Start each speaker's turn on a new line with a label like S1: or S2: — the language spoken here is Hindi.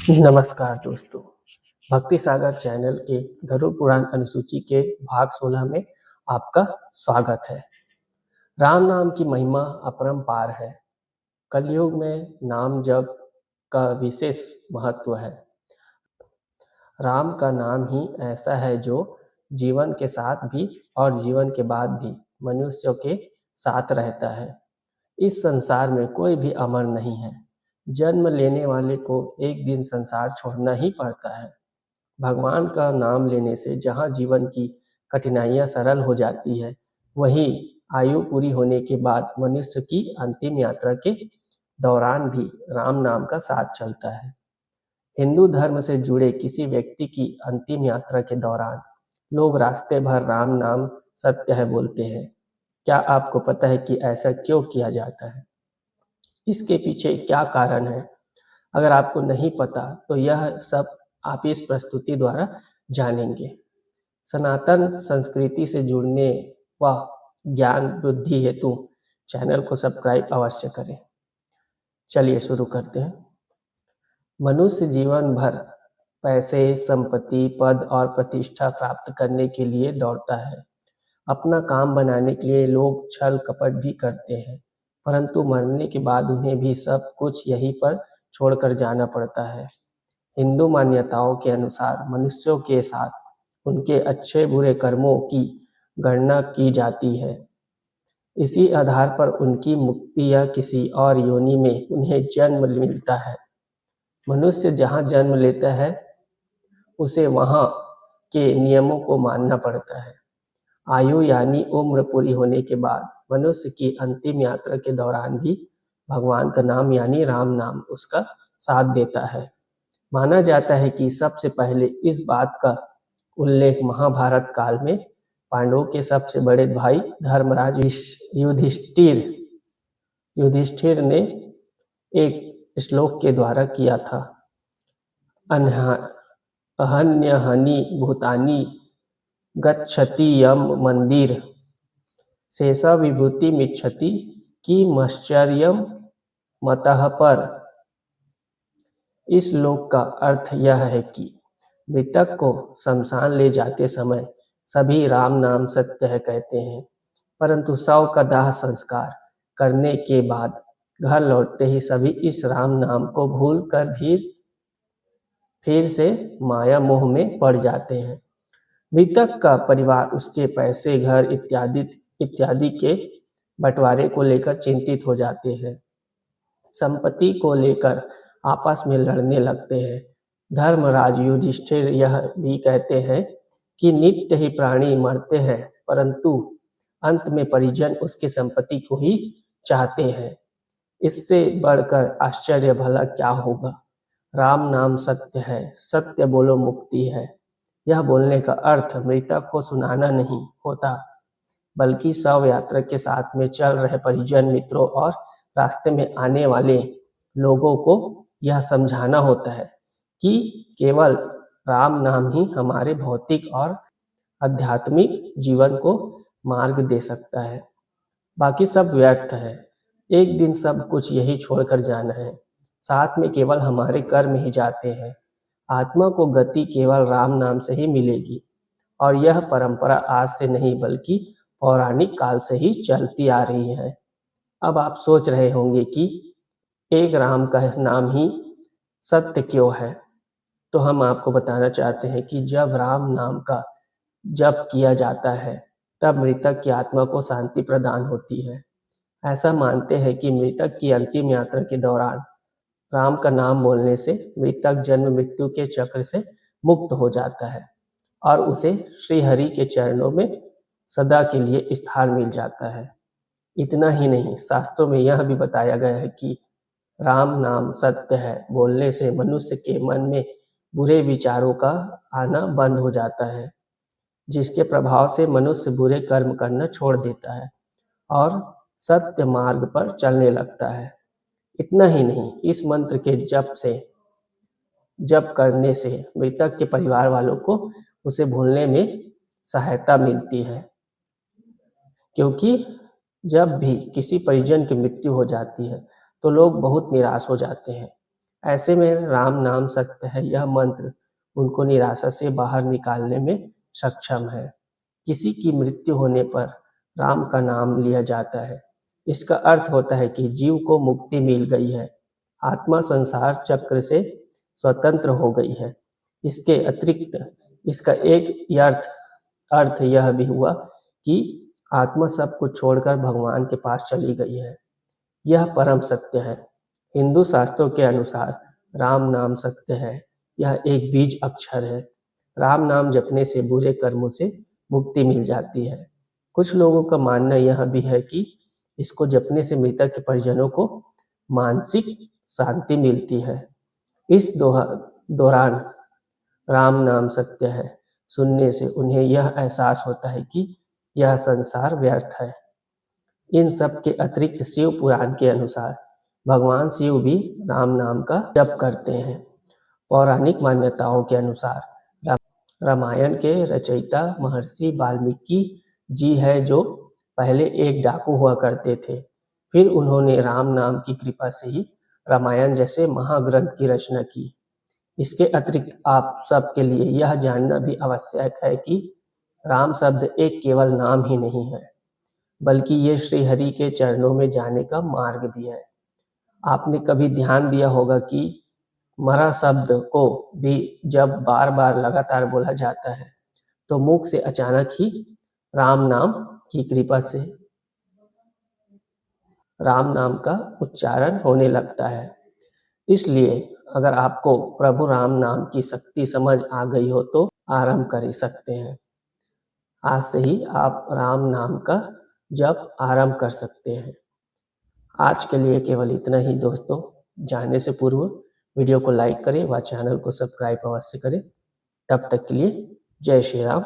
S1: नमस्कार दोस्तों, भक्ति सागर चैनल के गरुड़ पुराण अनुसूची के भाग 16 में आपका स्वागत है। राम नाम की महिमा अपरंपार है। कलयुग में नाम जप का विशेष महत्व है। राम का नाम ही ऐसा है जो जीवन के साथ भी और जीवन के बाद भी मनुष्यों के साथ रहता है। इस संसार में कोई भी अमर नहीं है। जन्म लेने वाले को एक दिन संसार छोड़ना ही पड़ता है। भगवान का नाम लेने से जहाँ जीवन की कठिनाइयाँ सरल हो जाती है, वहीं आयु पूरी होने के बाद मनुष्य की अंतिम यात्रा के दौरान भी राम नाम का साथ चलता है। हिंदू धर्म से जुड़े किसी व्यक्ति की अंतिम यात्रा के दौरान लोग रास्ते भर राम नाम सत्य है बोलते हैं। क्या आपको पता है कि ऐसा क्यों किया जाता है? इसके पीछे क्या कारण है? अगर आपको नहीं पता तो यह सब आप इस प्रस्तुति द्वारा जानेंगे। सनातन संस्कृति से जुड़ने व ज्ञान वृद्धि हेतु चैनल को सब्सक्राइब अवश्य करें। चलिए शुरू करते हैं। मनुष्य जीवन भर पैसे, संपत्ति, पद और प्रतिष्ठा प्राप्त करने के लिए दौड़ता है। अपना काम बनाने के लिए लोग छल कपट भी करते हैं, परंतु मरने के बाद उन्हें भी सब कुछ यहीं पर छोड़कर जाना पड़ता है। हिंदू मान्यताओं के अनुसार मनुष्यों के साथ उनके अच्छे बुरे कर्मों की गणना की जाती है। इसी आधार पर उनकी मुक्ति या किसी और योनि में उन्हें जन्म मिलता है। मनुष्य जहाँ जन्म लेता है उसे वहाँ के नियमों को मानना पड़ता है। आयु यानी उम्र पूरी होने के बाद मनुष्य की अंतिम यात्रा के दौरान भी भगवान का नाम यानी राम नाम उसका साथ देता है। माना जाता है कि सबसे पहले इस बात का उल्लेख महाभारत काल में पांडवों के सबसे बड़े भाई धर्मराज युधिष्ठिर ने एक श्लोक के द्वारा किया था। अहन्यहनि भूतानि गच्छति यम मंदिर शेषा विभूति मिच्छति की मश्चर्यम मतः पर। इस श्लोक का अर्थ यह है कि मृतक को शमशान ले जाते समय सभी राम नाम सत्य है कहते हैं, परंतु शव का दाह संस्कार करने के बाद घर लौटते ही सभी इस राम नाम को भूल कर भी फिर से माया मोह में पड़ जाते हैं। मृतक का परिवार उसके पैसे, घर इत्यादि के बंटवारे को लेकर चिंतित हो जाते हैं। संपत्ति को लेकर आपस में लड़ने लगते हैं। धर्मराज युधिष्ठिर यह भी कहते हैं कि नित्य ही प्राणी मरते हैं, परंतु अंत में परिजन उसकी संपत्ति को ही चाहते हैं। इससे बढ़कर आश्चर्य भला क्या होगा। राम नाम सत्य है, सत्य बोलो मुक्ति है। यह बोलने का अर्थ मृतक को सुनाना नहीं होता, बल्कि शव यात्रा के साथ में चल रहे परिजन, मित्रों और रास्ते में आने वाले लोगों को यह समझाना होता है कि केवल राम नाम ही हमारे भौतिक और आध्यात्मिक जीवन को मार्ग दे सकता है, बाकी सब व्यर्थ है। एक दिन सब कुछ यही छोड़कर जाना है, साथ में केवल हमारे कर्म ही जाते हैं। आत्मा को गति केवल राम नाम से ही मिलेगी, और यह परंपरा आज से नहीं बल्कि पौराणिक काल से ही चलती आ रही है। अब आप सोच रहे होंगे कि एक राम का नाम ही सत्य क्यों है, तो हम आपको बताना चाहते हैं कि जब राम नाम का जप किया जाता है तब मृतक की आत्मा को शांति प्रदान होती है। ऐसा मानते हैं कि मृतक की अंतिम यात्रा के दौरान राम का नाम बोलने से मृतक जन्म मृत्यु के चक्र से मुक्त हो जाता है और उसे श्री हरि के चरणों में सदा के लिए स्थान मिल जाता है। इतना ही नहीं, शास्त्रों में यह भी बताया गया है कि राम नाम सत्य है बोलने से मनुष्य के मन में बुरे विचारों का आना बंद हो जाता है, जिसके प्रभाव से मनुष्य बुरे कर्म करना छोड़ देता है और सत्य मार्ग पर चलने लगता है। इतना ही नहीं, इस मंत्र के जप करने से मृतक के परिवार वालों को उसे भूलने में सहायता मिलती है, क्योंकि जब भी किसी परिजन की मृत्यु हो जाती है तो लोग बहुत निराश हो जाते हैं। ऐसे में राम नाम सत्य है यह मंत्र उनको निराशा से बाहर निकालने में सक्षम है। किसी की मृत्यु होने पर राम का नाम लिया जाता है। इसका अर्थ होता है कि जीव को मुक्ति मिल गई है, आत्मा संसार चक्र से स्वतंत्र हो गई है। इसके अतिरिक्त इसका एक अर्थ यह भी हुआ कि आत्मा सब कुछ छोड़कर भगवान के पास चली गई है। यह परम सत्य है। हिंदू शास्त्रों के अनुसार राम नाम सत्य है। यह एक बीज अक्षर है। राम नाम जपने से बुरे कर्मों से मुक्ति मिल जाती है। कुछ लोगों का मानना यह भी है कि इसको जपने से मृतक के परिजनों को मानसिक शांति मिलती है। इस दौरान राम नाम सत्य है सुनने से उन्हें यह एहसास होता है कि यह संसार व्यर्थ है। इन सब के अतिरिक्त शिव पुराण के अनुसार भगवान शिव भी राम नाम का जप करते हैं। पौराणिक मान्यताओं के अनुसार रामायण के रचयिता महर्षि वाल्मीकि जी है जो पहले एक डाकू हुआ करते थे। फिर उन्होंने राम नाम की कृपा से ही रामायण जैसे महाग्रंथ की रचना की। इसके अतिरिक्त आप सबके लिए यह जानना भी आवश्यक है कि राम शब्द एक केवल नाम ही नहीं है, बल्कि ये श्री हरि के चरणों में जाने का मार्ग भी है। आपने कभी ध्यान दिया होगा कि मरा शब्द को भी जब बार बार लगातार बोला जाता है तो मुख से अचानक ही राम नाम की कृपा से राम नाम का उच्चारण होने लगता है। इसलिए अगर आपको प्रभु राम नाम की शक्ति समझ आ गई हो तो आरंभ कर सकते हैं। आज से ही आप राम नाम का जप आरंभ कर सकते हैं। आज के लिए केवल इतना ही दोस्तों। जाने से पूर्व वीडियो को लाइक करें व चैनल को सब्सक्राइब अवश्य करें। तब तक के लिए जय श्री राम।